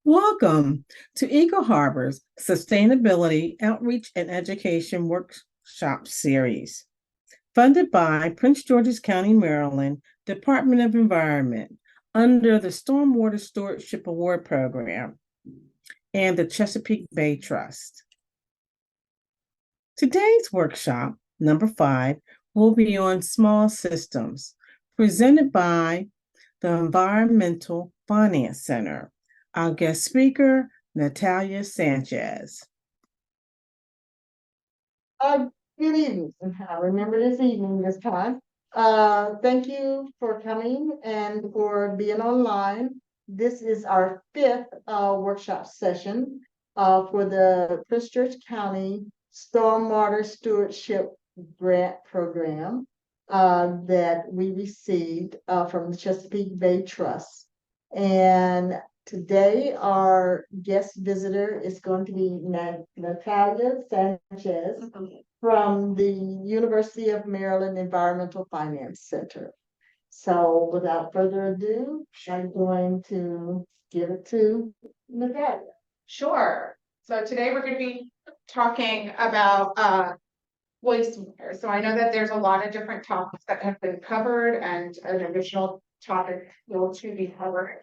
Welcome to Eagle Harbor's Sustainability Outreach and Education Workshop Series, funded by Prince George's County, Maryland, Department of Environment under the Stormwater Stewardship Award Program and the Chesapeake Bay Trust. Today's workshop, number 5, will be on small systems, presented by the Environmental Finance Center. Our guest speaker, Natalia Sanchez. Good evening. I remember this evening this time. Thank you for coming and for being online. This is our 5th workshop session for the Prince George County Stormwater Stewardship Grant Program that we received from the Chesapeake Bay Trust. And today, our guest visitor is going to be Natalia Sanchez from the University of Maryland Environmental Finance Center. So without further ado, I'm going to give it to Natalia. Sure. So today we're going to be talking about wastewater. So I know that there's a lot of different topics that have been covered and an additional topic will to be covered.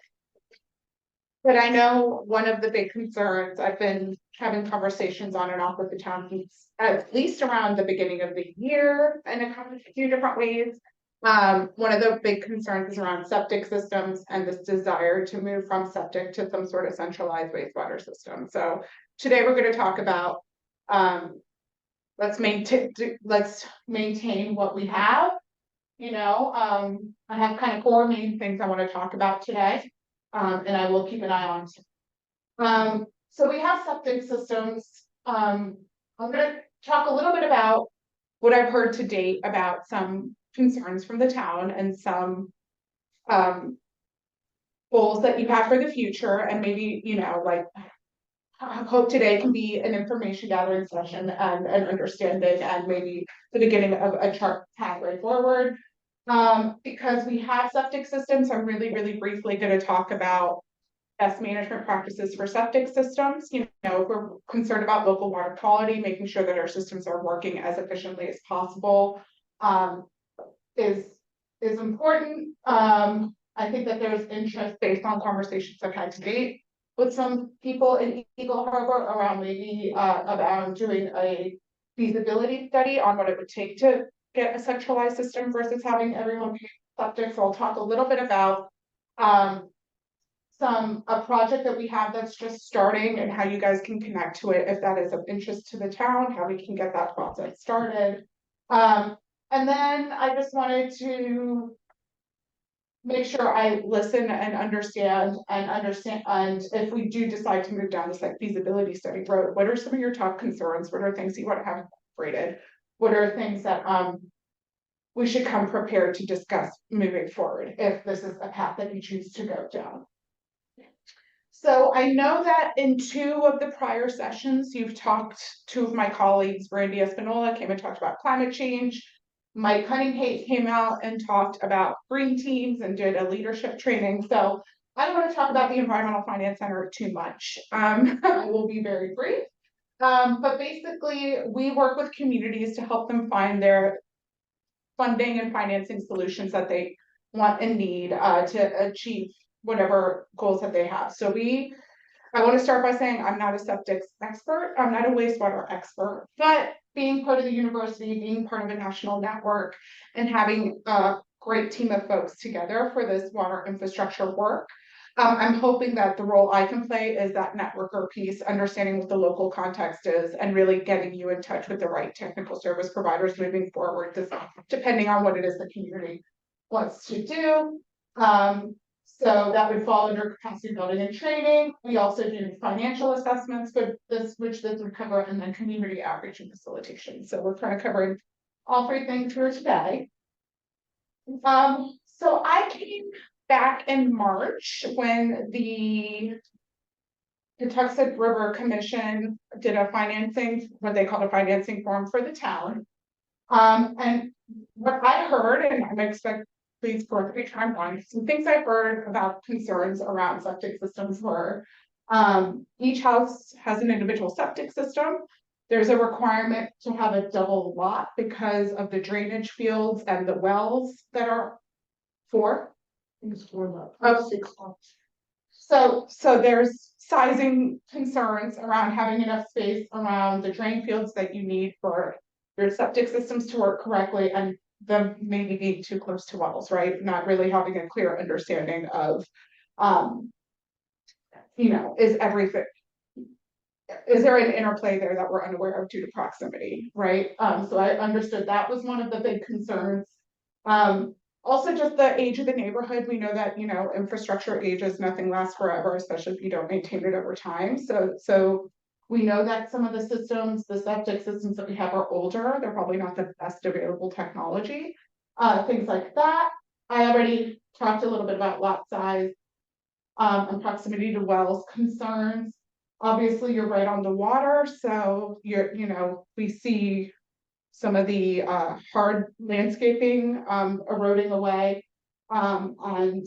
But I know one of the big concerns I've been having conversations on and off with the town, at least around the beginning of the year in a few different ways. One of the big concerns is around septic systems and this desire to move from septic to some sort of centralized wastewater system. So today we're going to talk about let's maintain what we have. I have kind of 4 main things I want to talk about today. And I will keep an eye on. So we have septic systems. I'm going to talk a little bit about what I've heard to date about some concerns from the town and some goals that you have for the future. And maybe, I hope today can be an information gathering session and an understanding and maybe the beginning of a chart pathway forward. Because we have septic systems, I'm really briefly going to talk about best management practices for septic systems. If we're concerned about local water quality, making sure that our systems are working as efficiently as possible is important. I think that there's interest based on conversations I've had to date with some people in Eagle Harbor around maybe about doing a feasibility study on what it would take to get a centralized system versus having everyone be septic. So I'll talk a little bit about a project that we have that's just starting and how you guys can connect to it if that is of interest to the town, how we can get that process started. And then I just wanted to make sure I listen and understand and if we do decide to move down this feasibility study road, what are some of your top concerns? What are things you want to have incorporated? What are things that we should come prepared to discuss moving forward if this is a path that you choose to go down? So I know that in 2 of the prior sessions, you've talked, 2 of my colleagues, Randy Espinola came and talked about climate change. Mike Cunningham came out and talked about green teams and did a leadership training. So I don't want to talk about the Environmental Finance Center too much. I will be very brief. But basically, we work with communities to help them find their funding and financing solutions that they want and need to achieve whatever goals that they have. So I want to start by saying I'm not a septic expert. I'm not a wastewater expert, but being part of the university, being part of a national network, and having a great team of folks together for this water infrastructure work, I'm hoping that the role I can play is that networker piece, understanding what the local context is, and really getting you in touch with the right technical service providers moving forward, depending on what it is the community wants to do. So that would fall under capacity building and training. We also do financial assessments for this, which this would cover, and then community outreach and facilitation. So we're kind of covering all 3 things here today. So I came back in March when the Tuxedo River Commission did a what they called a financing forum for the town. And what I heard, and I'm expect please correct me if I'm wrong, some things I heard about concerns around septic systems were Each house has an individual septic system. There's a requirement to have a double lot because of the drainage fields and the wells that are four. It's for the Oh. 6 months. So there's sizing concerns around having enough space around the drain fields that you need for your septic systems to work correctly, and them maybe being too close to wells, right? Not really having a clear understanding of, is everything, is there an interplay there that we're unaware of due to proximity, right? So I understood that was one of the big concerns. Also just the age of the neighborhood. We know that, infrastructure ages, nothing lasts forever, especially if you don't maintain it over time. So we know that some of the systems, the septic systems that we have are older. They're probably not the best available technology, things like that. I already talked a little bit about lot size, and proximity to wells concerns. Obviously, you're right on the water, so we see some of the hard landscaping eroding away. And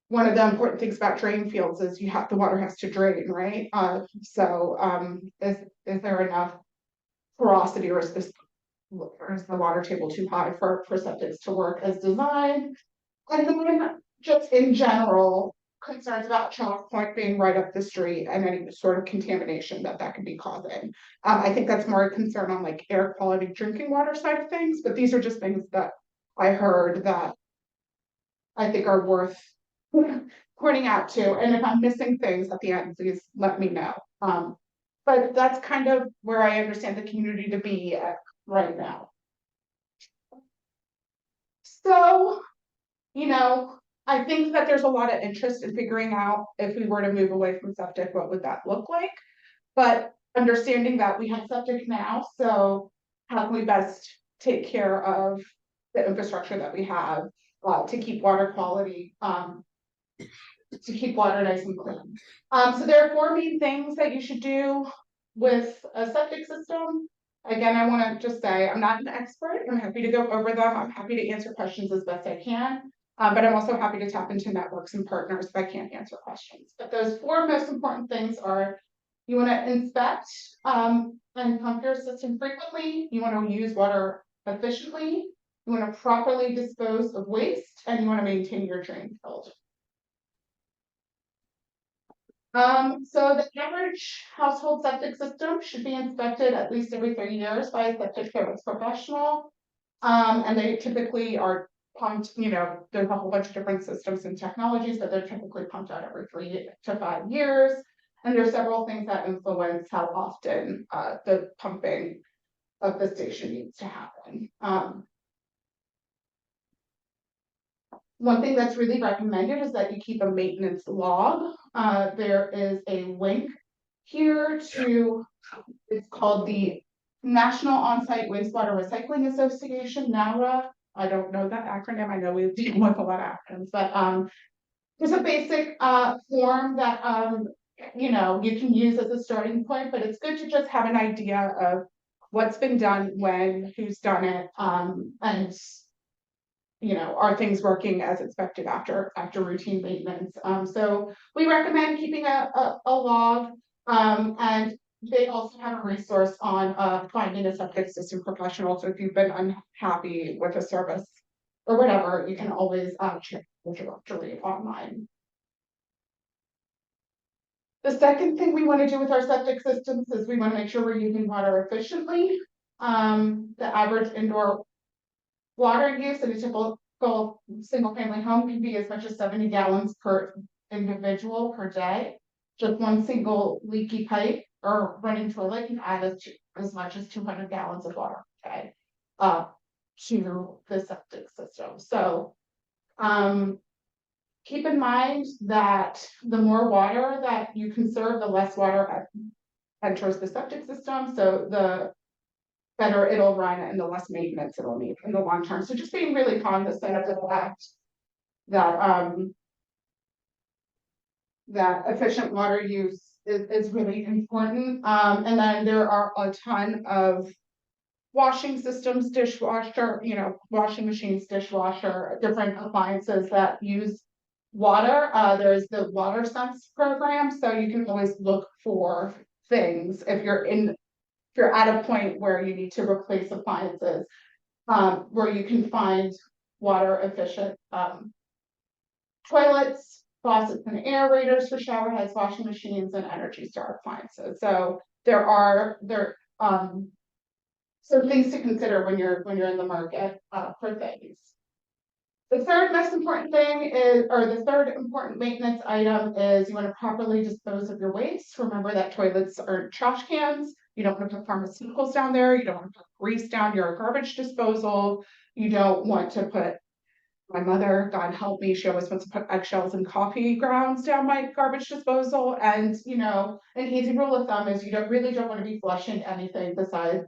one of the important things about drain fields is the water has to drain, right? Is there enough porosity, or is the water table too high for septics to work as designed? And then just in general, concerns about Chalk Point being right up the street and any sort of contamination that could be causing. I think that's more a concern on like air quality, drinking water side of things, but these are just things that I heard that I think are worth pointing out to. And if I'm missing things at the end, please let me know. But that's kind of where I understand the community to be at right now. So, I think that there's a lot of interest in figuring out if we were to move away from septic, what would that look like? But understanding that we have septic now, so how can we best take care of the infrastructure that we have to keep water quality, to keep water nice and clean. So there are 4 main things that you should do with a septic system. Again, I want to just say I'm not an expert. I'm happy to go over them. I'm happy to answer questions as best I can. But I'm also happy to tap into networks and partners if I can't answer questions. But those 4 most important things are: you want to inspect and pump your system frequently. You want to use water efficiently. You want to properly dispose of waste, and you want to maintain your drain field. So the average household septic system should be inspected at least every 3 years by a septic service professional. And they typically are pumped, there's a whole bunch of different systems and technologies, but they're typically pumped out every 3 to 5 years. And there's several things that influence how often the pumping of the station needs to happen. One thing that's really recommended is that you keep a maintenance log. There is a link here to, it's called the National Onsite Wastewater Recycling Association, NAWRA. I don't know that acronym. I know we deal with a lot of acronyms, but there's a basic form that you can use as a starting point, but it's good to just have an idea of what's been done, when, who's done it, and are things working as expected after routine maintenance. So we recommend keeping a log, and they also have a resource on finding a septic system professional. So if you've been unhappy with a service or whatever, you can always check the directory online. The second thing we want to do with our septic systems is we want to make sure we're using water efficiently. The average indoor water use in a typical single family home can be as much as 70 gallons per individual per day. Just one single leaky pipe or running toilet can add as much as 200 gallons of water per day to the septic system. So keep in mind that the more water that you conserve, the less water enters the septic system. So the better it'll run and the less maintenance it'll need in the long term. So just being really cognizant of the fact that that efficient water use is really important. And then there are a ton of washing systems, dishwasher, washing machines, dishwasher, different appliances that use water, there's the water sense program, so you can always look for things if you're at a point where you need to replace appliances, where you can find water efficient, toilets, faucets and aerators for shower heads, washing machines, and Energy Star appliances. So there are some things to consider when you're in the market for things. The third most important thing is, or the third important maintenance item is you want to properly dispose of your waste. Remember that toilets are trash cans. You don't want to put pharmaceuticals down there. You don't want to put grease down your garbage disposal. You don't want to put, my mother, God help me, she always wants to put eggshells and coffee grounds down my garbage disposal. And, you know, an easy rule of thumb is you really don't want to be flushing anything besides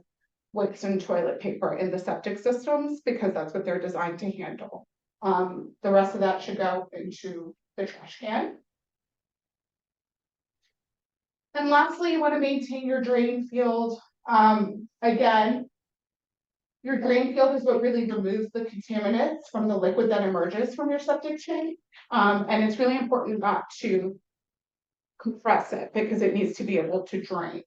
wipes and toilet paper in the septic systems, because that's what they're designed to handle. The rest of that should go into the trash can. And lastly, you want to maintain your drain field. Again, your drain field is what really removes the contaminants from the liquid that emerges from your septic tank. And it's really important not to compress it because it needs to be able to drain.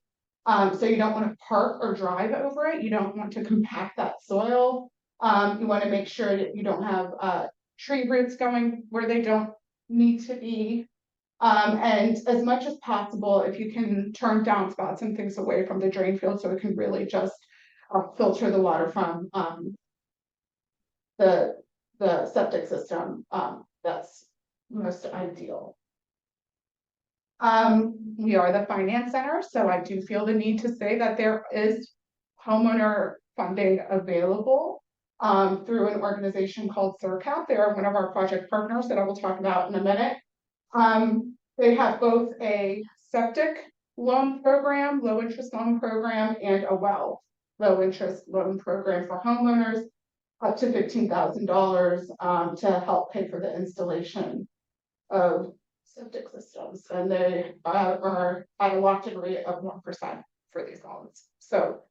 So you don't want to park or drive over it. You don't want to compact that soil. You want to make sure that you don't have tree roots going where they don't need to be. And as much as possible, if you can turn downspouts and things away from the drain field so it can really just filter the water from the septic system, that's most ideal. We are the finance center, so I do feel the need to say that there is homeowner funding available through an organization called CIRCAP. They are one of our project partners that I will talk about in a minute. They have both a septic loan program, low interest loan program, and a well low interest loan program for homeowners up to $15,000 to help pay for the installation of septic systems, and they are at a locked-in rate of 1% for these loans. So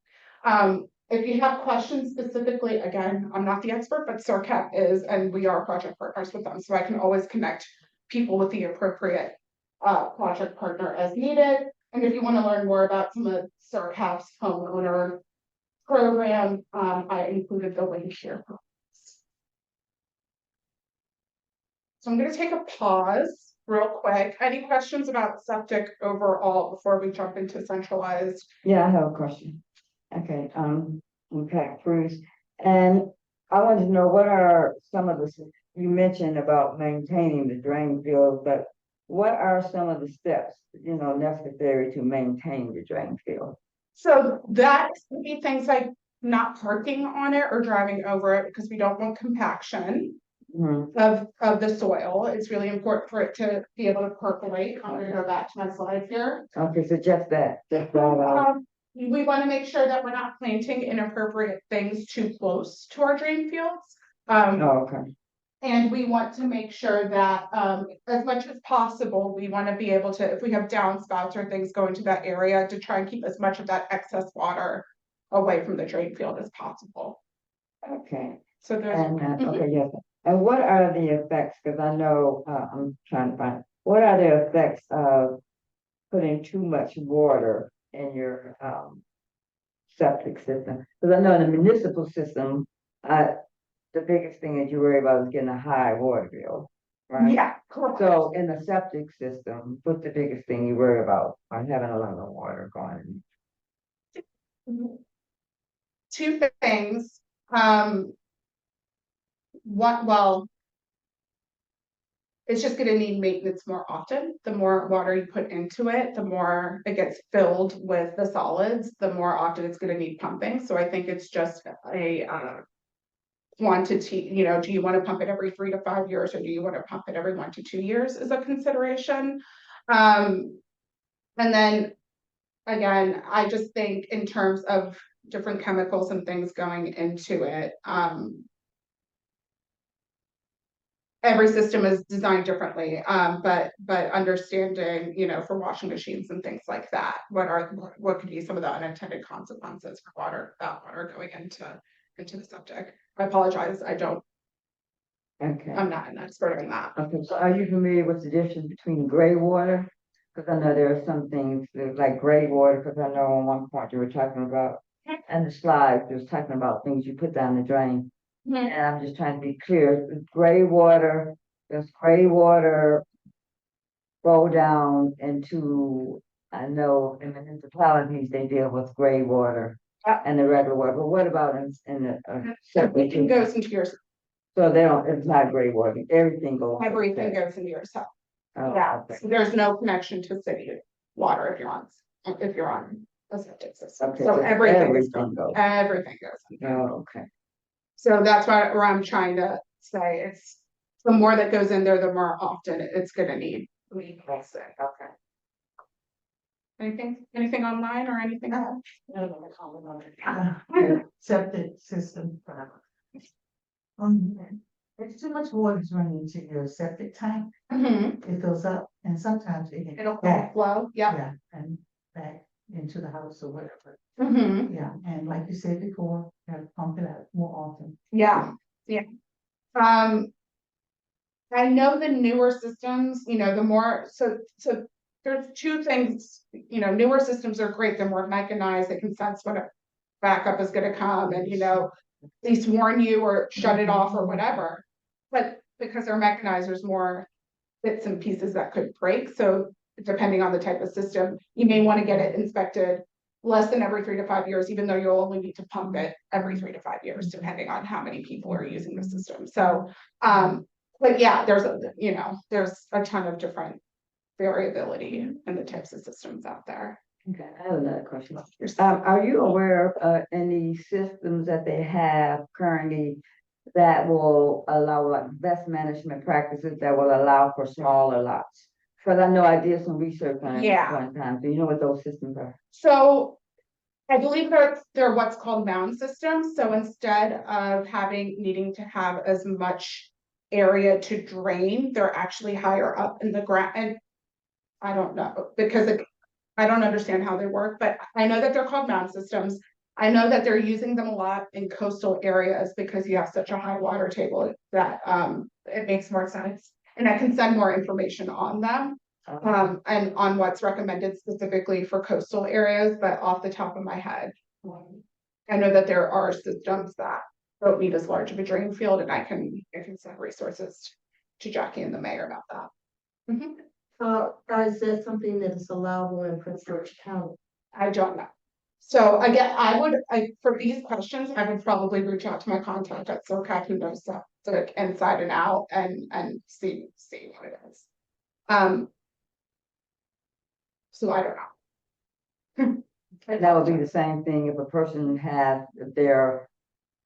if you have questions specifically, again, I'm not the expert, but CIRCAP is, and we are project partners with them, so I can always connect people with the appropriate project partner as needed. And if you want to learn more about some of CIRCAP's homeowner program, I included the link here. So I'm going to take a pause real quick. Any questions about septic overall before we jump into centralized? Yeah, I have a question. Okay, okay, Bruce. And I wanted to know what are some of the, you mentioned about maintaining the drain field, but what are some of the steps, you know, necessary to maintain the drain field? So that would be things like not parking on it or driving over it, because we don't want compaction of the soil. It's really important for it to be able to percolate. I'm going to go back to my slide here. Okay, so just that. We want to make sure that we're not planting inappropriate things too close to our drain fields. Okay. And we want to make sure that as much as possible, we want to be able to, if we have downspouts or things going to that area, to try and keep as much of that excess water away from the drain field as possible. Okay. So there's okay, yes. And what are the effects? Because I know I'm trying to find, what are the effects of putting too much water in your septic system? Because I know in the municipal system, the biggest thing that you worry about is getting a high water bill, right? Yeah, correct. So in the septic system, what's the biggest thing you worry about? Or having a lot of water going in? Two things. Well, it's just going to need maintenance more often. The more water you put into it, the more it gets filled with the solids, the more often it's going to need pumping. So I think it's just a quantity, you know, do you want to pump it every 3 to 5 years, or do you want to pump it every 1 to 2 years is a consideration. And then again, I just think in terms of different chemicals and things going into it, every system is designed differently, but understanding, you know, for washing machines and things like that, what could be some of the unintended consequences for that water going into the septic. I apologize, I don't Okay. I'm not an expert in that. Okay, so are you familiar with the difference between gray water? Because I know there are some things that like gray water, because I know on one point you were talking about, and the slides, you was talking about things you put down the drain. Mhm. And I'm just trying to be clear, gray water, does gray water go down into, I know in municipalities, they deal with gray water Yeah. and the regular water, but what about in the septic? Everything goes into your, So they don't, it's not gray water, everything goes. everything goes into your cell. Oh, Yeah, okay. so there's no connection to city water if you're on a septic system. Okay, So so everything is everything goes. everything goes. in there. Oh, okay. So that's where I'm trying to say it's the more that goes in there, the more often it's gonna need replacing. Okay. Anything online or anything else? Septic system. There's too much water running into your septic tank, it fills up, and sometimes it can It'll back, flow, yeah. yeah, and back into the house or whatever. Mhm. Yeah, and like you said before, you have to pump it out more often. Yeah, yeah. I know the newer systems, the more, so there's two things, newer systems are great, they're more mechanized, they can sense when a backup is gonna come and, at least warn you or shut it off or whatever. But because they're mechanized, there's more bits and pieces that could break, so depending on the type of system, you may wanna get it inspected less than every 3 to 5 years, even though you'll only need to pump it every 3 to 5 years, depending on how many people are using the system. So, but yeah, there's a ton of different variability in the types of systems out there. Okay, I have another question. Are you aware of any systems that they have currently that will allow like best management practices that will allow for smaller lots? Because I know I did some research on it Yeah. one time. Do you know what those systems are? So I believe they're what's called mound systems. So instead of needing to have as much area to drain, they're actually higher up in the ground. And I don't know because I don't understand how they work, but I know that they're called mound systems. I know that they're using them a lot in coastal areas because you have such a high water table that it makes more sense. And I can send more information on them. And on what's recommended specifically for coastal areas, but off the top of my head, I know that there are systems that don't need as large of a drain field, and I can send resources to Jackie and the mayor about that. Is that something that is allowable in Prince George County? I don't know. So again, for these questions, I would probably reach out to my contact at SOCAP who knows stuff like inside and out and see what it is. So I don't know. And that would be the same thing if a person has their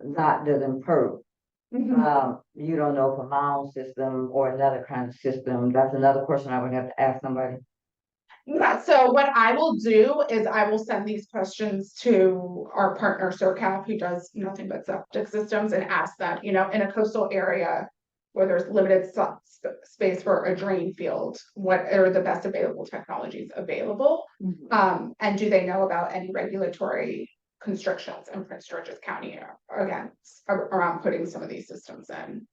lot doesn't perk. You don't know if a mound system or another kind of system. That's another question I would have to ask somebody. Yeah, so what I will do is I will send these questions to our partner SOCAP, who does nothing but septic systems, and ask them, in a coastal area where there's limited space for a drain field, what are the best available technologies available? And do they know about any regulatory constrictions in Prince George's County again around putting some of these systems in?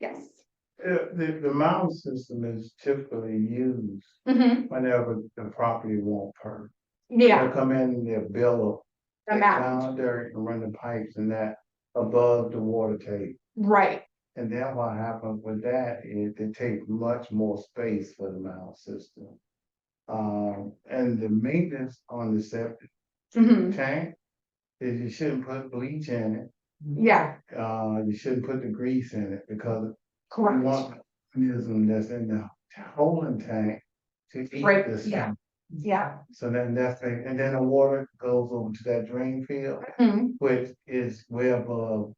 Yes. The mound system is typically used whenever the property won't perk. Yeah, They'll come in and they'll build the a map, down there and run the pipes and that above the water table. right, And then what happens with that is they take much more space for the mound system. And the maintenance on the septic tank is you shouldn't put bleach in it. yeah, You shouldn't put the grease in it because you correct, want mechanism that's in the holding tank to eat Right, this yeah. stuff. yeah. So then and then the water goes over to that drain field, which is way above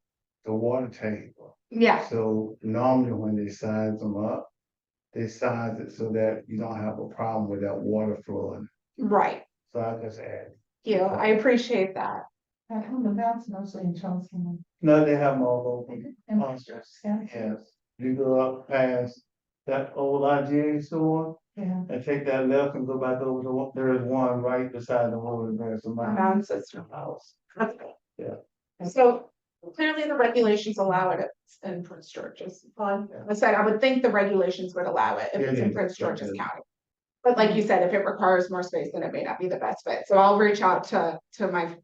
the water table. Yeah, So normally when they size them up, they size it so that you don't have a problem with that water flowing. right. So I just add. I appreciate that. And who the mountains mostly in Charleston. No, they have them all over. And Yes, you go up past that old IGA store yeah. and take that left and go back over to, there is one right beside the road, there's a mountain Mound system. house. That's good. Yeah. So Clearly, the regulations allow it in Prince George's. I said, I would think the regulations would allow it if it's in Prince George's County. But like you said, if it requires more space, then it may not be the best fit. So I'll reach out to my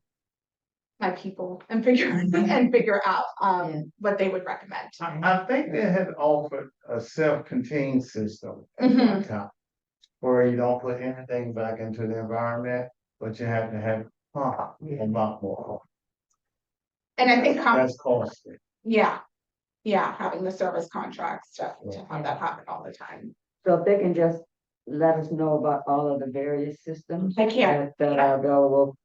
people and figure out what they would recommend. I think they had offered a self-contained system at Mhm. one time, where you don't put anything back into the environment, but you have to have a lot more. And I think That's costly. yeah, having the service contracts to have that happen all the time. So if they can just let us know about all of the various systems. I can. That are available,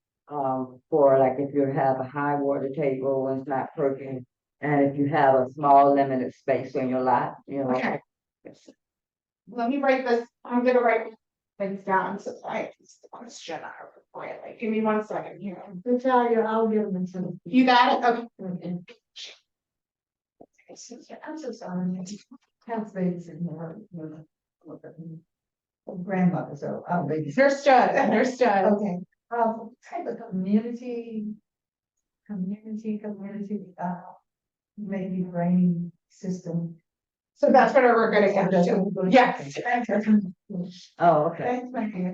for like if you have a high water table and it's not working. And if you have a small limited space on your lot, you know. Okay. Let me write this. I'm gonna write things down so that I question like, give me 1 second here. Natalia, I'll give them some. You got it? Okay. I'm so sorry. House babies in here. Grandmother, so I'll baby. Understood. Okay, type of community, maybe brain system. So that's what we're gonna get to. Yes. Oh, okay.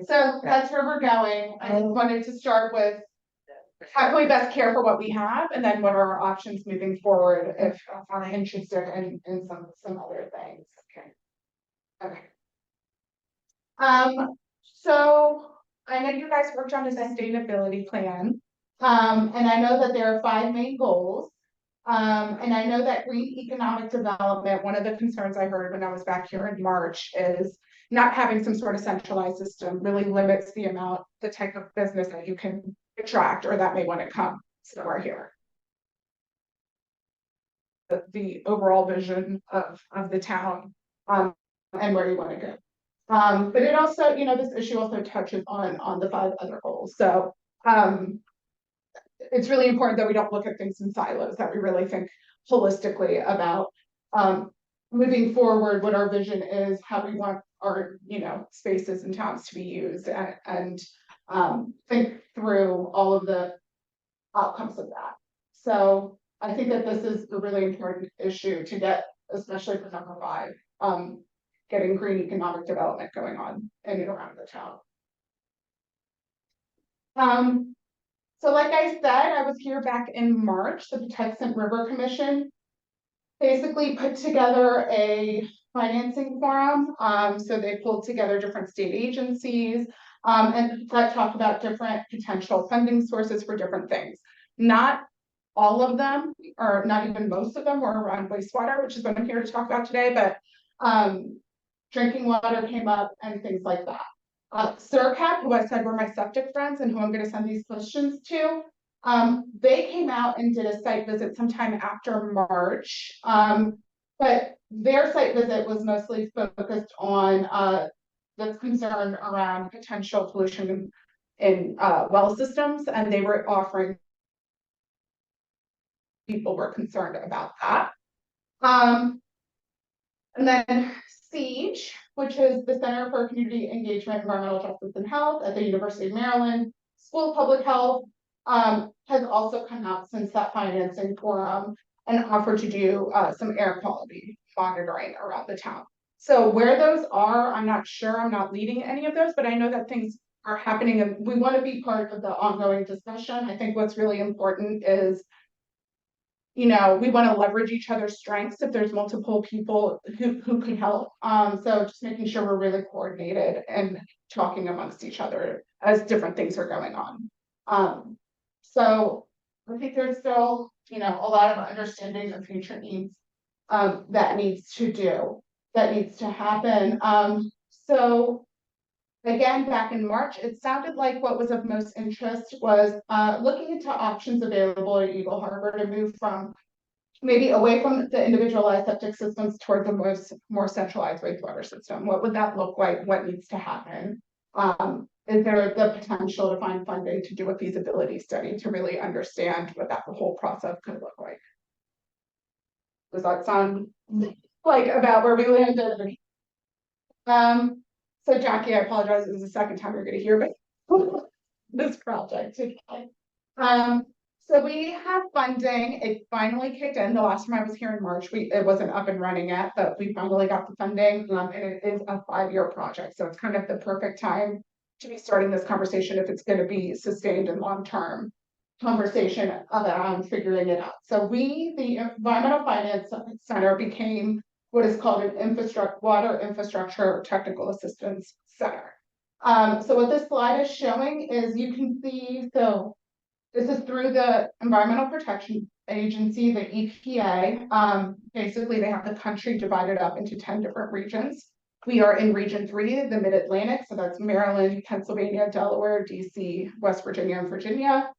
So that's where we're going. I just wanted to start with how can we best care for what we have, and then what are our options moving forward if I'm interested in some other things. Okay. So I know you guys worked on a sustainability plan. And I know that there are 5 main goals. And I know that green economic development, one of the concerns I heard when I was back here in March is not having some sort of centralized system really limits the type of business that you can attract or that may want to come somewhere here. The overall vision of the town, and where you want to go. But it also, this issue also touches on the 5 other goals. So, it's really important that we don't look at things in silos, that we really think holistically about moving forward, what our vision is, how we want our, spaces and towns to be used, and think through all of the outcomes of that. So I think that this is a really important issue to get, especially for number 5, getting green economic development going on in and around the town. So like I said, I was here back in March. The Patuxent River Commission basically put together a financing forum. So they pulled together different state agencies and that talked about different potential funding sources for different things. Not all of them, or not even most of them, were around wastewater, which is what I'm here to talk about today, but drinking water came up and things like that. CERCAP, who I said were my septic friends and who I'm going to send these questions to, they came out and did a site visit sometime after March, but their site visit was mostly focused on the concern around potential pollution in well systems, and they were offering people were concerned about that. And then SIEGE, which is the Center for Community Engagement, Environmental Justice and Health at the University of Maryland School of Public Health, has also come out since that financing forum and offered to do some air quality monitoring around the town. So where those are, I'm not sure. I'm not leading any of those, but I know that things are happening and we want to be part of the ongoing discussion. I think what's really important is, we want to leverage each other's strengths if there's multiple people who could help. So just making sure we're really coordinated and talking amongst each other as different things are going on. So I think there's still, a lot of understanding of future needs that needs to happen. So again, back in March, it sounded like what was of most interest was looking into options available at Eagle Harbor to move from maybe away from the individualized septic systems towards a more centralized wastewater system. What would that look like? What needs to happen? Is there the potential to find funding to do a feasibility study to really understand what that whole process could look like? Does that sound like about where we landed? So Jackie, I apologize. This is the second time you're going to hear about this project today. So we have funding, it finally kicked in. The last time I was here in March, it wasn't up and running yet, but we finally got the funding. And it is a 5-year project. So it's kind of the perfect time to be starting this conversation if it's going to be sustained and long-term conversation around figuring it out. So the Environmental Finance Center became what is called an water infrastructure technical assistance center. So what this slide is showing is you can see, so this is through the Environmental Protection Agency, the EPA. Basically, they have the country divided up into 10 different regions. We are in Region 3, the Mid-Atlantic, so that's Maryland, Pennsylvania, Delaware, DC, West Virginia, and Virginia.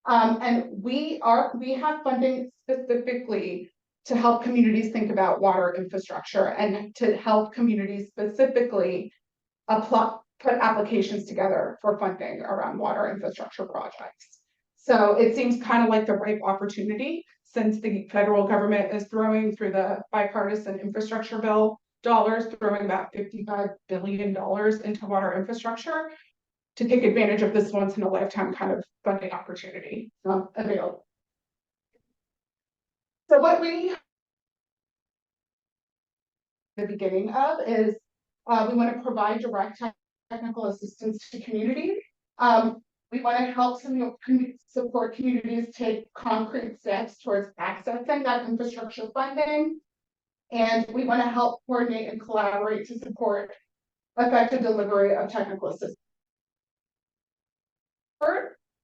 And we have funding specifically to help communities think about water infrastructure and to help communities specifically put applications together for funding around water infrastructure projects. So it seems kind of like the right opportunity since the federal government is throwing through the bipartisan infrastructure bill dollars, throwing about $55 billion into water infrastructure to take advantage of this once in a lifetime kind of funding opportunity available. So what we the beginning of is we want to provide direct technical assistance to communities. We want to help support communities take concrete steps towards accessing that infrastructure funding. And we want to help coordinate and collaborate to support effective delivery of technical assistance.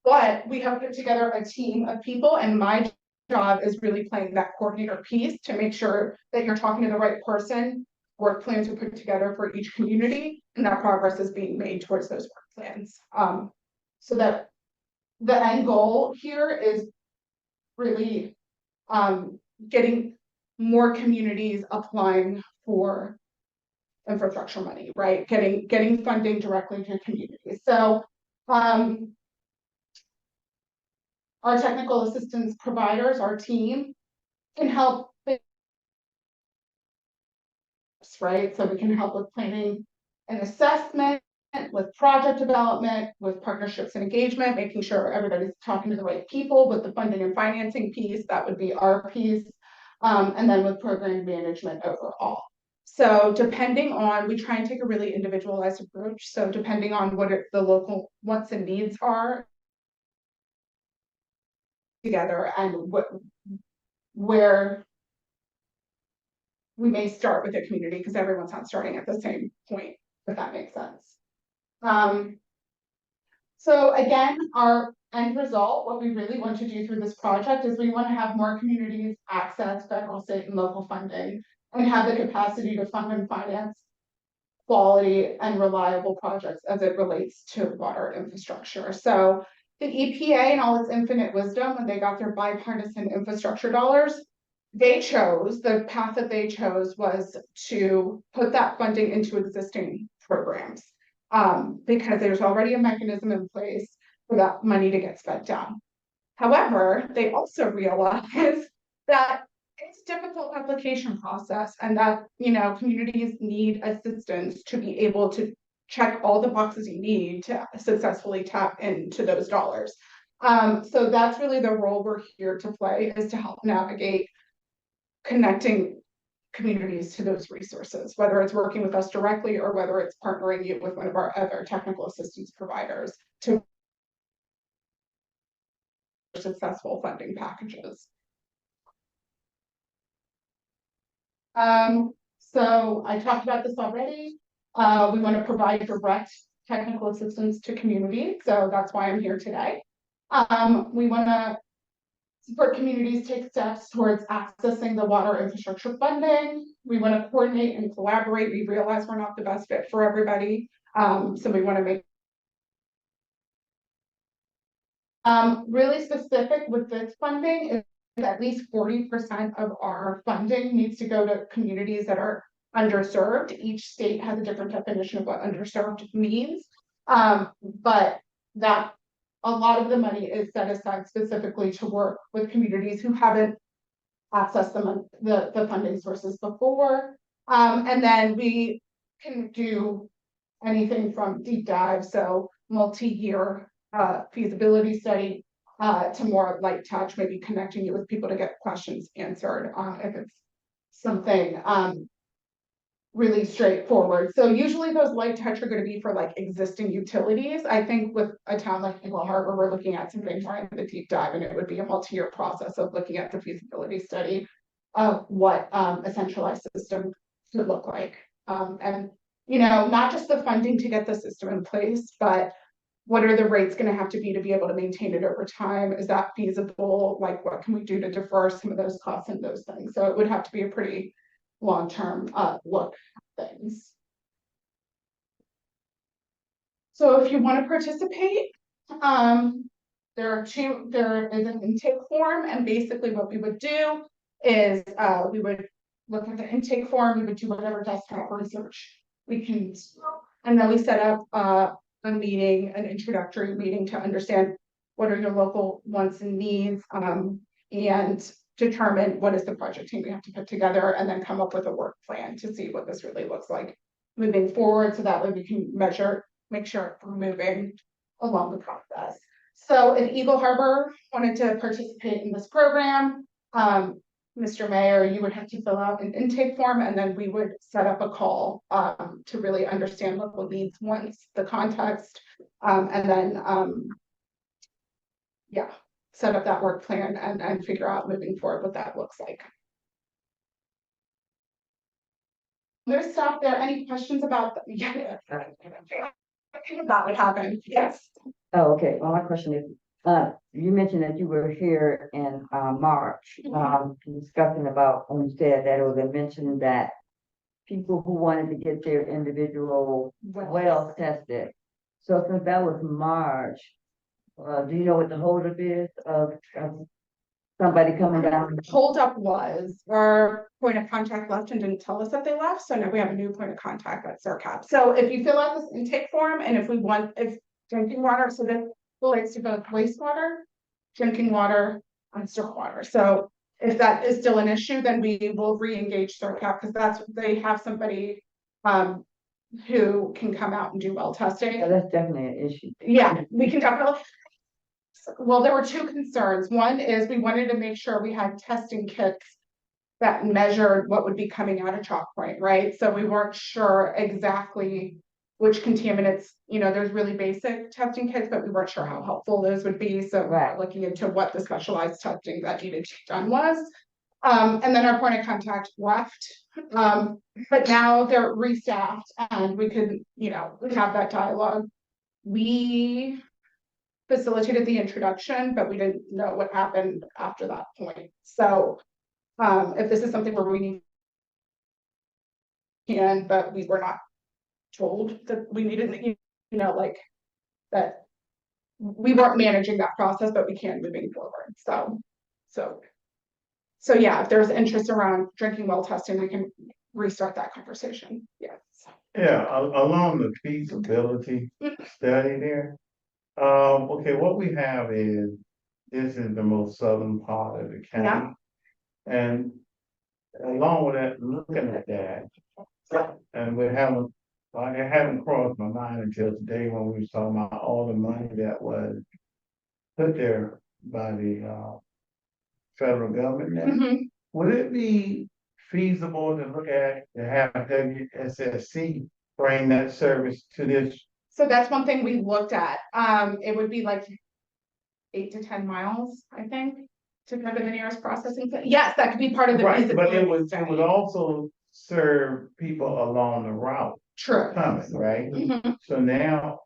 But we have put together a team of people, and my job is really playing that coordinator piece to make sure that you're talking to the right person, work plans are put together for each community, and that progress is being made towards those work plans. So that the end goal here is really getting more communities applying for infrastructure money, right? Getting funding directly to communities. So our technical assistance providers, our team, can help, right? So we can help with planning and assessment, with project development, with partnerships and engagement, making sure everybody's talking to the right people with the funding and financing piece, that would be our piece, and then with program management overall. So depending on, we try and take a really individualized approach. So depending on what the local wants and needs are together and where we may start with a community because everyone's not starting at the same point, if that makes sense. So again, our end result, what we really want to do through this project is we want to have more communities access federal, state, and local funding and have the capacity to fund and finance quality and reliable projects as it relates to water infrastructure. So the EPA, in all its infinite wisdom, when they got their bipartisan infrastructure dollars, the path that they chose was to put that funding into existing programs because there's already a mechanism in place for that money to get spent down. However, they also realized that it's a difficult application process and that, communities need assistance to be able to check all the boxes you need to successfully tap into those dollars. So that's really the role we're here to play, is to help navigate connecting communities to those resources, whether it's working with us directly or whether it's partnering you with one of our other technical assistance providers to successful funding packages. So I talked about this already. We want to provide direct technical assistance to communities, so that's why I'm here today. We want to support communities take steps towards accessing the water infrastructure funding. We want to coordinate and collaborate. We realize we're not the best fit for everybody, so we want to make really specific with this funding is at least 40% of our funding needs to go to communities that are underserved. Each state has a different definition of what underserved means, but that a lot of the money is set aside specifically to work with communities who haven't accessed the funding sources before. And then we can do anything from deep dive, so multi-year feasibility study, to more light touch, maybe connecting you with people to get questions answered, if it's something, really straightforward. So usually those light touch are gonna be for like existing utilities. I think with a town like Eagle Harbor, we're looking at something more in the deep dive, and it would be a multi-year process of looking at the feasibility study of what, a centralized system could look like. And, you know, not just the funding to get the system in place, but what are the rates gonna have to be able to maintain it over time? Is that feasible? Like, what can we do to defer some of those costs and those things? So it would have to be a pretty long-term, look at things. So if you want to participate, there is an intake form, and basically what we would do is, we would look at the intake form, we would do whatever desktop research we can, and then we set up, a meeting, an introductory meeting to understand what are your local wants and needs, and determine what is the project team we have to put together, and then come up with a work plan to see what this really looks like moving forward, so that way we can measure, make sure we're moving along the process. So if Eagle Harbor wanted to participate in this program, Mr. Mayor, you would have to fill out an intake form, and then we would set up a call, to really understand local needs, once the context, and then, yeah, set up that work plan and figure out moving forward what that looks like. There's stop there. Any questions about yeah, that would happen? Yes. Oh, okay. Well, my question is, you mentioned that you were here in, March, discussing about, when you said that it was mentioned that people who wanted to get their individual wells tested. So since that was March, do you know what the holdup is of somebody coming down? Holdup was our point of contact left and didn't tell us that they left, so now we have a new point of contact at CERCAP. So if you fill out this intake form, and if drinking water, so this relates to both wastewater, drinking water, and stormwater. So if that is still an issue, then we will re-engage CERCAP, because they have somebody who can come out and do well testing. Yeah, that's definitely an issue. Yeah, we can definitely. Well, there were two concerns. One is we wanted to make sure we had testing kits that measured what would be coming out of Chalk Point, right? So we weren't sure exactly which contaminants, you know, there's really basic testing kits, but we weren't sure how helpful those would be. So Right. we're looking into what the specialized testing that needed to be done was. And then our point of contact left. But now they're restaffed, and we could, you know, have that dialogue. We facilitated the introduction, but we didn't know what happened after that point. So if this is something where we need, but we were not told that we needed, you know, like that we weren't managing that process, but we can moving forward. So yeah, if there's interest around drinking well testing, we can restart that conversation. Yes. Yeah, along the feasibility study there. Okay, what we have is, this is the most southern part of the county. And along with that, looking at that, and it hadn't crossed my mind until today when we were talking about all the money that was put there by the federal government now. Mm-hmm. Would it be feasible to look at, to have WSSC bring that service to this? So that's one thing we looked at. It would be like 8 to 10 miles, I think, to go to the nearest processing center. Yes, that could be part of the Right, but feasibility it would study. also serve people along the route True. coming, right? Mhm. So now,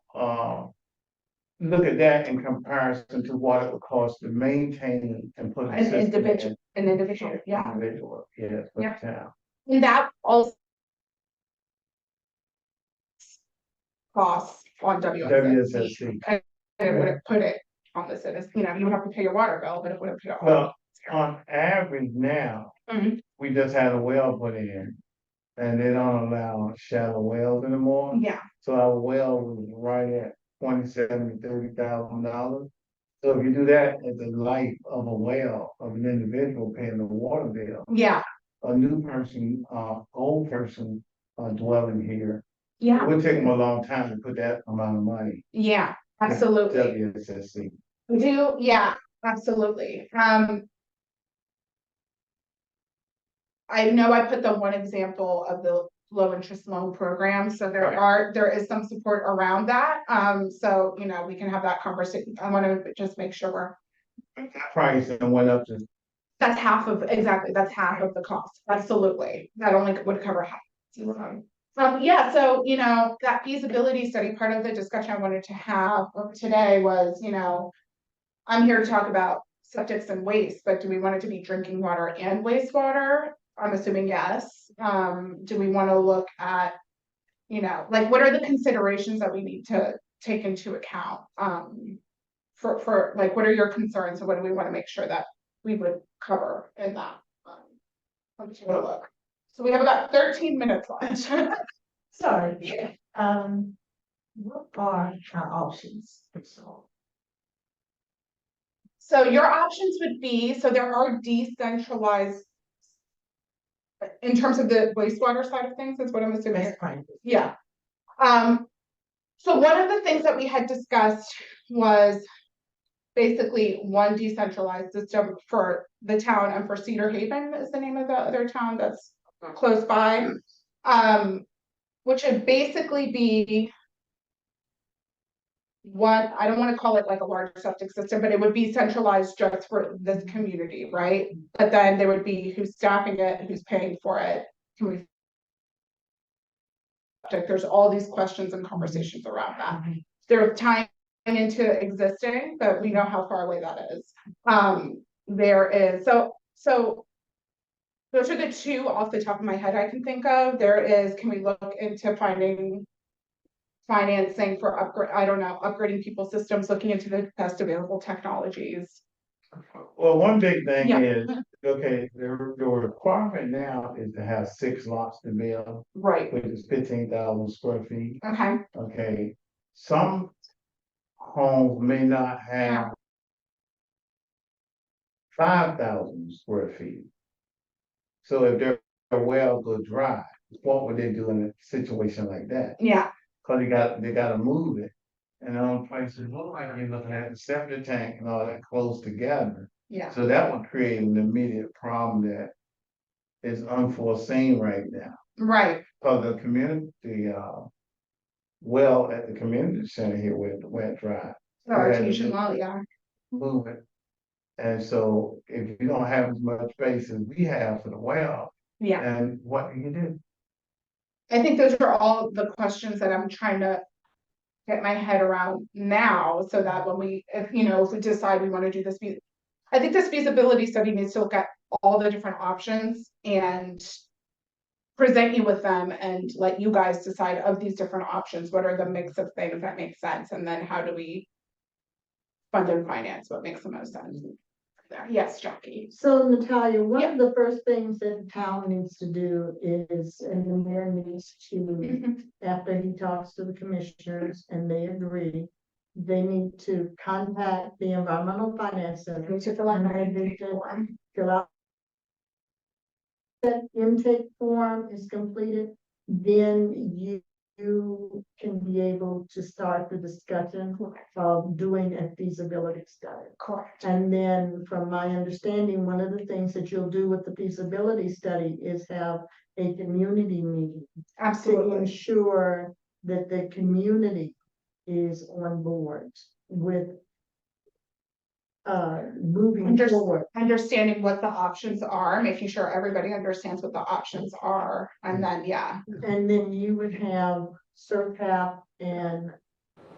look at that in comparison to what it would cost to maintain and put. An individual, yeah. Individual, yes, for the Yeah. town. And that also costs on WSSC. WSSC. And it wouldn't put it on the citizen, you know, you would have to pay your water bill, but it wouldn't put it on. Well, on average now, Mhm. we just had a well put in. And they don't allow shallow wells anymore. Yeah, So our well was right at $27,000 to $30,000. So if you do that at the life of a well, of an individual paying the water bill, yeah, a new person, old person, dwelling here, it yeah, would take them a long time to put that amount of money. yeah, absolutely. WSSC. We do, yeah, absolutely. I know I put the one example of the low interest loan program, so there is some support around that. So, you know, we can have that conversation. I want to just make sure Price and went up to, that's half of, exactly, that's half of the cost. Absolutely. That only would cover half. Yeah, so, you know, that feasibility study, part of the discussion I wanted to have today was, you know, I'm here to talk about septics and waste, but do we want it to be drinking water and wastewater? I'm assuming yes. Do we want to look at, you know, like what are the considerations that we need to take into account? For like, what are your concerns and what do we want to make sure that we would cover in that? Let's take a look. So we have about 13 minutes left. Sorry, what are our options? So your options would be, so there are decentralized in terms of the wastewater side of things, that's what I'm assuming. That's fine. Yeah. So one of the things that we had discussed was basically one decentralized system for the town and for Cedar Haven is the name of the other town that's close by. Which would basically be one, I don't want to call it like a large septic system, but it would be centralized just for this community, right? But then there would be who's staffing it, who's paying for it. Can we? There's all these questions and conversations around that. They're tying into existing, but we know how far away that is. There is so those are the two off the top of my head I can think of. There is, can we look into finding financing for upgrade, I don't know, upgrading people's systems, looking into the best available technologies. well, one big thing Yeah. is, okay, the requirement now is to have 6 lots to build, Right. which is 15,000 square feet. Okay. Okay, some homes may not have 5,000 square feet. So if their well go dry, what would they do in a situation like that? Yeah. Cause they gotta move it. And on places look like you're looking at the septic tank and all that close together. Yeah. So that would create an immediate problem that is unforeseen right now. Right. Cause the community, well, at the community center here went dry. The artesian well, yeah. Move it. And so if you don't have as much space as we have for the well, Yeah. then what do you do? I think those are all the questions that I'm trying to get my head around now, so that when we, if we decide we want to do this, I think this feasibility study needs to look at all the different options and present you with them and let you guys decide of these different options, what are the mix of things that make sense, and then how do we fund and finance what makes the most sense there. Yes, Jackie. So Natalia, one of the first things that the town needs to do is, and the mayor needs to, after he talks to the commissioners and they agree, they need to contact the Environmental Finance Center. To fill out And they need to fill out that intake form is completed, then you can be able to start the discussion of doing a feasibility study. Correct. And then from my understanding, one of the things that you'll do with the feasibility study is have a community meeting to Absolutely. ensure that the community is on board with moving forward. Understanding what the options are, making sure everybody understands what the options are, and then And then you would have SERPAP and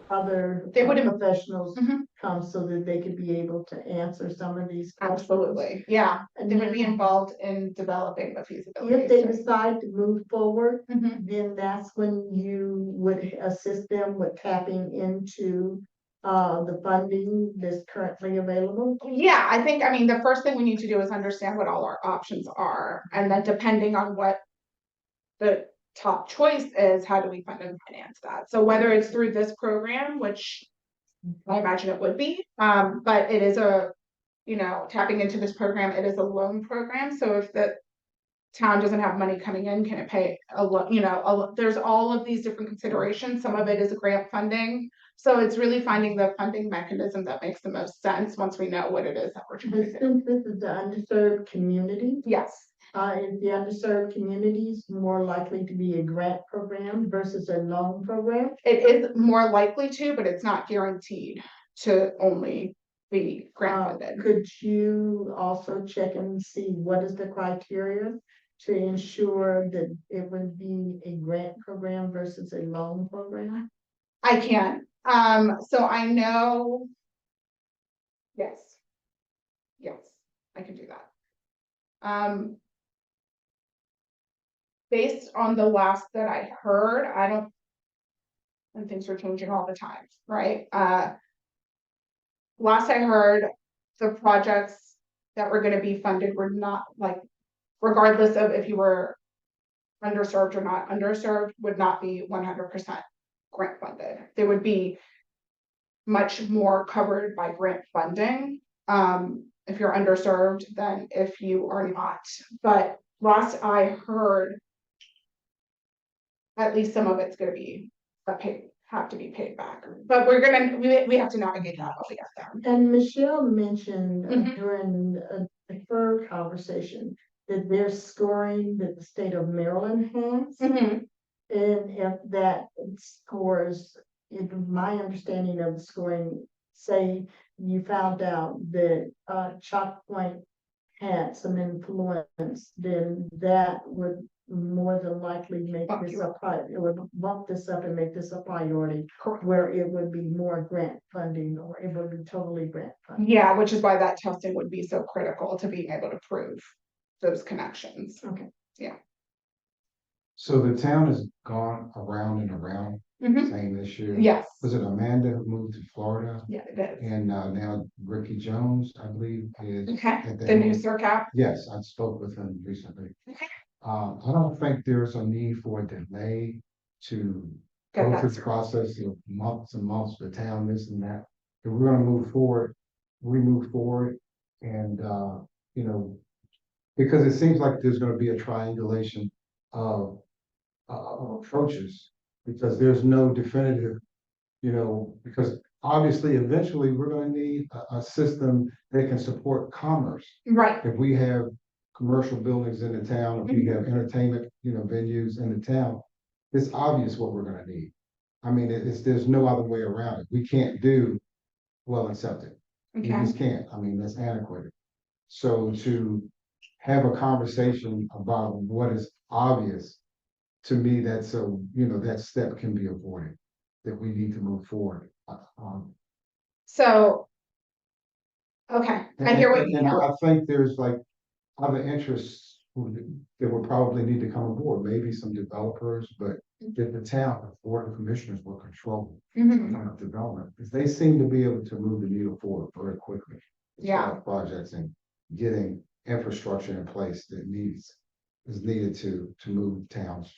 other They would- professionals Mhm. come so that they could be able to answer some of these questions. absolutely, yeah, And they would be then involved in developing the feasibility if they study. decide to move forward, Mhm. then that's when you would assist them with tapping into the funding that's currently available. Yeah, I mean, the first thing we need to do is understand what all our options are, and then depending on what the top choice is, how do we fund and finance that? So whether it's through this program, which I imagine it would be, but it is tapping into this program, it is a loan program, so if the town doesn't have money coming in, can it pay a loan? There's all of these different considerations. Some of it is grant funding, So it's really finding the funding mechanism that makes the most sense once we know what it is that we're trying to do. Since this is the underserved community, Yes, is the underserved communities more likely to be a grant program versus a loan program? it is more likely to, but it's not guaranteed to only be grant funded. Could you also check and see what is the criteria to ensure that it would be a grant program versus a loan program? I can, so I know. Yes. Yes, I can do that. Based on the last that I heard, and things are changing all the time, right? Last I heard, the projects that were gonna be funded were not like, regardless of if you were underserved or not underserved, would not be 100% grant funded. They would be much more covered by grant funding. If you're underserved than if you are not. But last I heard, at least some of it's gonna be have to be paid back. But we have to navigate that while we get there. And Michelle mentioned Mhm. during the third conversation that there's scoring that the state of Maryland has. Mhm. And if that scores, in my understanding of the scoring, say you found out that Chalk Point had some influence, then that would more than likely make Bump this you a priority. It would bump this up and make this a priority, where it would be more grant funding, or it would be totally grant funding. Yeah, which is why that testing would be so critical to being able to prove those connections. Okay. So the town has gone around and around Mhm. saying this year. Yes, Was it Amanda who moved to Florida? yeah, it is. And now Ricky Jones, I believe, is. Okay, at the new end. CERCAP. Yes, I spoke with him recently. Okay. I don't think there's a need for a delay to Get go that through the through. process of months and months, the town, this and that. If we're gonna move forward, we move forward and, you know, because it seems like there's gonna be a triangulation of approaches, because there's no definitive, because obviously eventually we're gonna need a system that can support commerce. Right, If we have commercial buildings in the town, if we have entertainment, venues in the town, it's obvious what we're gonna need. I mean, there's no other way around it. We can't do well and septic. We okay, just can't. I mean, that's antiquated. So to have a conversation about what is obvious, to me, that's that step can be avoided, that we need to move forward. so. Okay, I hear what And I think there's like other interests that would probably need to come aboard, maybe some developers, but if the town, the board of commissioners will control Mhm. kind of development, because they seem to be able to move the needle forward very quickly. as far as projects and getting infrastructure in place that is needed to move towns.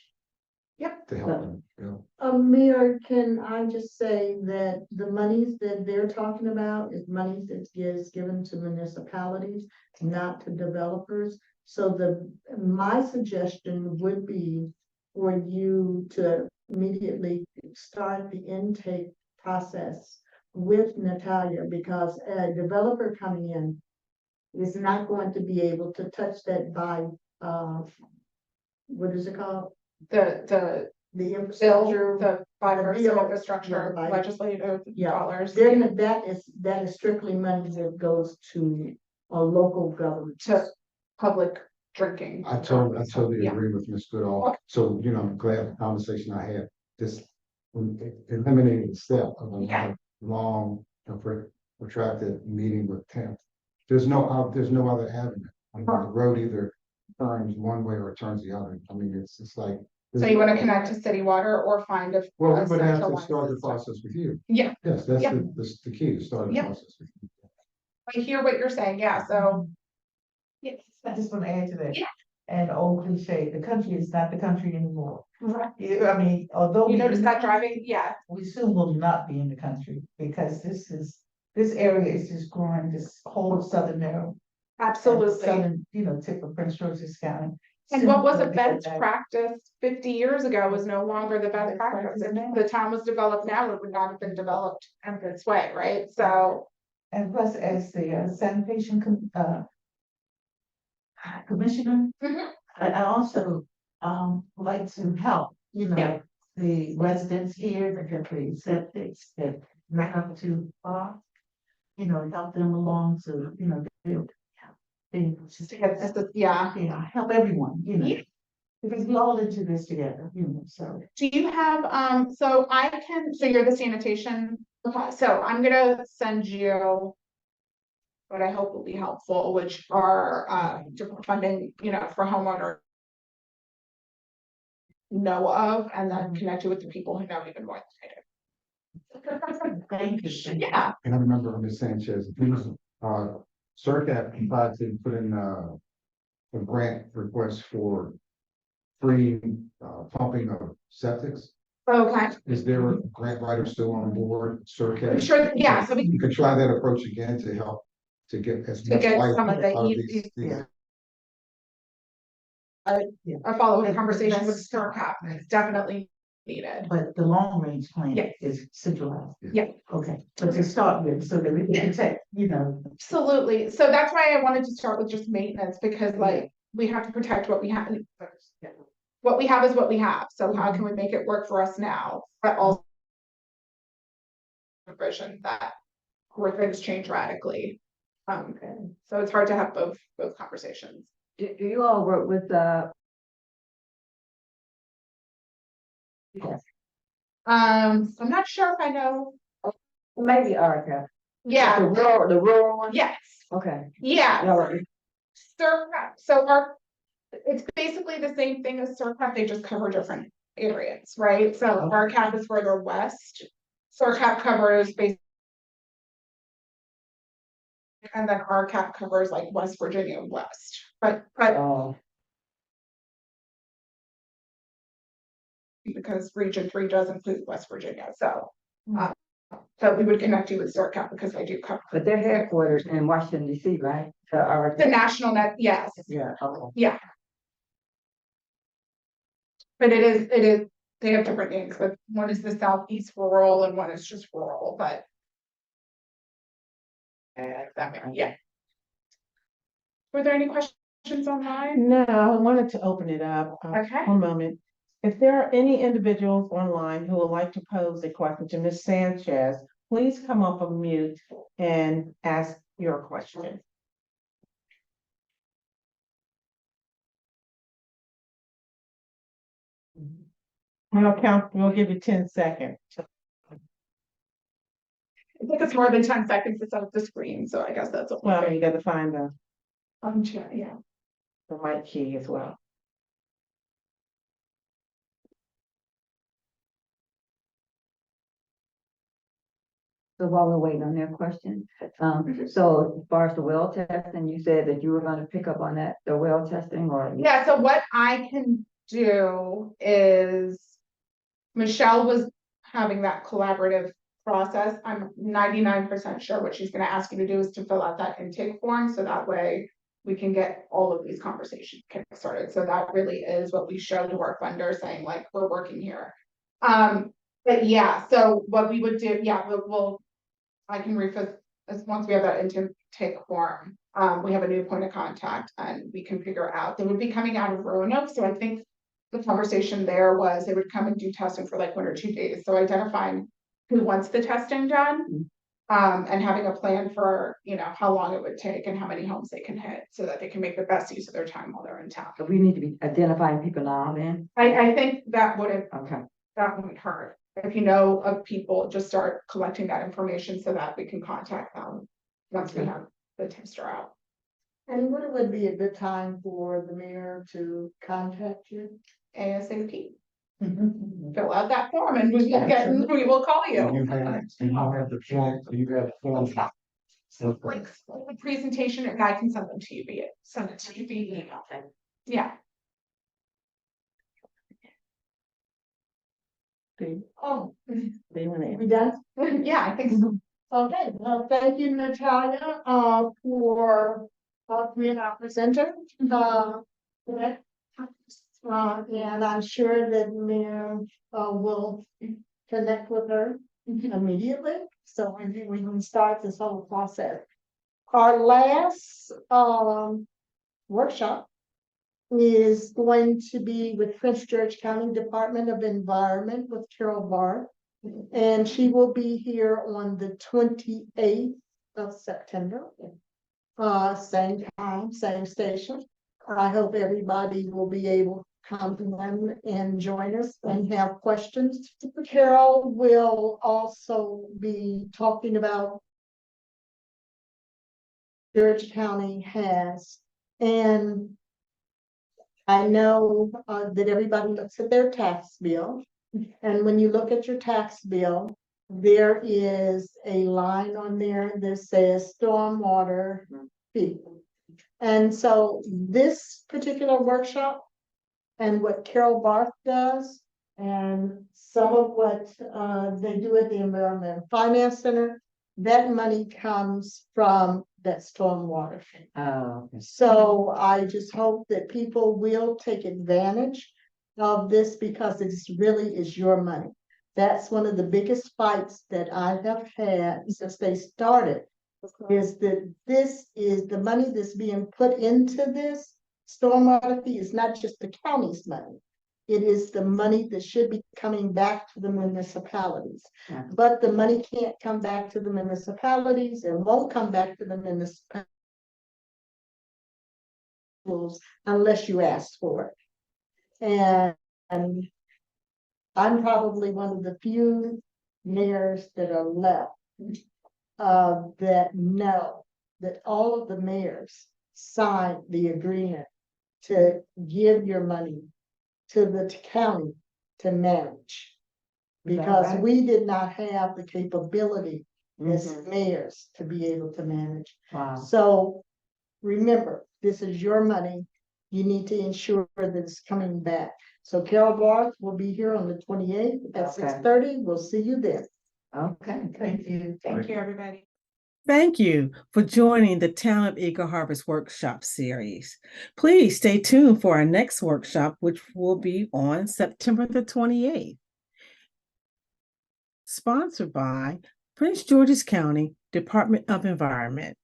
Yep. To help them, Mayor, can I just say that the monies that they're talking about is monies that is given to municipalities, not to developers. So my suggestion would be for you to immediately start the intake process with Natalia, because a developer coming in is not going to be able to touch that by, what is it called? The The infrastructure. the 5% bill, infrastructure right. legislative Yeah. dollars. Then that is strictly money that goes to a local government. To public drinking. I totally Yeah. agree with Ms. Goodall. So, I'm glad the conversation I had, this eliminating the step of a long, protracted meeting with Tim. There's no other avenue. I mean, the road either turns one way or it turns the other. I mean, it's like. So you wanna connect to city water or find a. Well, a we would have to centralized start the system? process with you. Yeah, Yes, that's Yeah. the key, to start the Yeah. process with you. I hear what you're saying, yeah, so. Yes. I just want to add to that. Yeah. An old cliche, the country is not the country anymore. Right. I mean, although. You notice that driving, yeah, We soon will not be in the country, because this area is just growing, this whole southern narrow. absolutely. Southern, tip of Prince George's County. And what was a simpler best that- practice 50 years ago was no longer the best practice. If the town was developed now, it would not have been developed in this way, right? So, And plus, as the sanitation commissioner, Mhm. I also like to help, Yeah. the residents here that have the septics that not up to par. Help them along to, to get this, yeah. help everyone, Yeah. because we all into this together, so. Do you have, so so you're the sanitation, so I'm gonna send you what I hope will be helpful, which are, different funding, for homeowner know of, and then connect you with the people who know even more than I do. Thank you. Yeah, And I remember Ms. Sanchez, he was, CERCAP tried to put in, a grant request for free, pumping of septics. okay, Is there a grant writer still on board, I'm CERCAP? sure, yeah, so we You can try that approach again to help, to get as To much get light some of out the of easy- these. Yeah. a follow-up conversation with STARCAP is definitely needed. But the long range plan Yeah. is centralized. Yeah. Okay, but to start with, so that we can protect, Absolutely, so that's why I wanted to start with just maintenance, because like, we have to protect what we have. What we have is what we have, so how can we make it work for us now, but also vision that where things change radically. So it's hard to have both conversations. Do you all work with, I'm not sure if I know, maybe Erica? The yeah, rural one? yes, Okay. yeah. Y'all work- CERCAP, it's basically the same thing as CERCAP, they just cover different areas, right? So our cap is further west. CERCAP covers and then our cap covers like West Virginia West, but Oh, because Region 3 does include West Virginia, so. So we would connect you with CERCAP because they do cover. but they're headquartered in Washington DC, right? The national net, yes, Yeah, okay. yeah. But it is, they have different names, but one is the Southeast rural and one is just rural, but. Yeah. Were there any questions online? No, I wanted to open it up. Okay. One moment. If there are any individuals online who would like to pose a question to Ms. Sanchez, please come off of mute and ask your question. We'll give you 10 seconds. I think it's more than 10 seconds to set up the screen, so I guess that's. Well, you gotta find the Yeah. mic key as well. So while we're waiting on their question, so as far as the well testing, you said that you were gonna pick up on that, the well testing or? Yeah, so what I can do is, Michelle was having that collaborative process. I'm 99% sure what she's gonna ask you to do is to fill out that intake form, so that way we can get all of these conversations started. So that really is what we show to our funders, saying like, we're working here. But yeah, so what we would do, yeah, I can refill as once we have that intake form. We have a new point of contact and we can figure out, they would be coming out of Roanoke, so I think the conversation there was they would come and do testing for like 1 or 2 days. So identifying who wants the testing done, and having a plan for, how long it would take and how many homes they can hit so that they can make the best use of their time while they're in town. So we need to be identifying people now then? I think that wouldn't hurt. If you know of people, just start collecting that information so that we can contact them once we have the tester out. And what would be a good time for the mayor to contact you? ASAP. Fill out that form and we will call you. You have the form, you have forms. So like the presentation, and I can send them to you via email. Yeah. Oh, They want to. We done? yeah, I think so. Okay, thank you, Natalia, for being our presenter. And I'm sure that Mayor, will connect with her immediately, so we can start this whole process. Our last, workshop is going to be with Prince George County Department of Environment with Carol Barr. And she will be here on the 28th of September. Same time, same station. I hope everybody will be able to come in and join us and have questions. Carol will also be talking about George County has, and I know that everybody looks at their tax bill, and when you look at your tax bill, there is a line on there that says stormwater fee. And so this particular workshop and what Carol Barth does and some of what they do at the Environment Finance Center, that money comes from that stormwater fee. Oh, okay. So I just hope that people will take advantage of this because it's really is your money. That's one of the biggest fights that I have had since they started, is that this is the money that's being put into this stormwater fee is not just the county's money. It is the money that should be coming back to the municipalities. Yeah. But the money can't come back to the municipalities and won't come back to the municipalities unless you ask for it. And I'm probably one of the few mayors that are left that know that all of the mayors signed the agreement to give your money to the county to manage. Is that Because right? we did not have the capability as Mhm. mayors to be able to manage. Wow. So remember, this is your money. You need to ensure that it's coming back. So Carol Barth will be here on the 28th at Okay. 6:30. We'll see you then. Okay, thank you. Thank you, everybody. Thank you for joining the Town of Eagle Harbor's workshop series. Please stay tuned for our next workshop, which will be on September the 28th. Sponsored by Prince George's County Department of Environment.